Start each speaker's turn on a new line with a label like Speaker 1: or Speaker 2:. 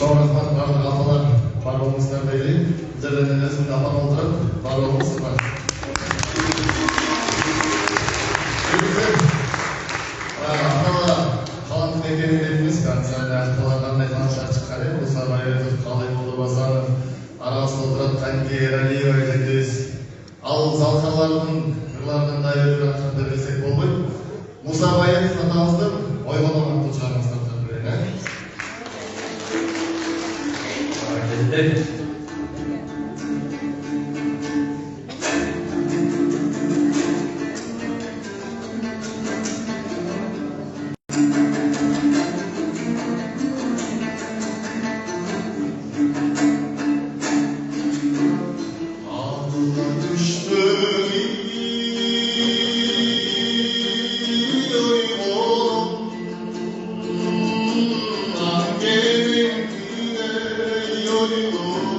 Speaker 1: Çoğunlukla bardıq atalar var olmuşlar deyil. Üzerleriniz kapan oldurıp var olmuşlar. Atalar kalan tekeni dediniz ki, sen de atalardan ne tanışar çıkarı, bu sarayı kalay olur basanır. Arasında oturup kanki Erali'yi öğretiniz. Al zalkalarının kırlarından da yürüyatında bilsek olmuyor. Musa Bayev atamızdır, oylamamak tutacağımızdır tabii.
Speaker 2: Hareketler.
Speaker 1: Yo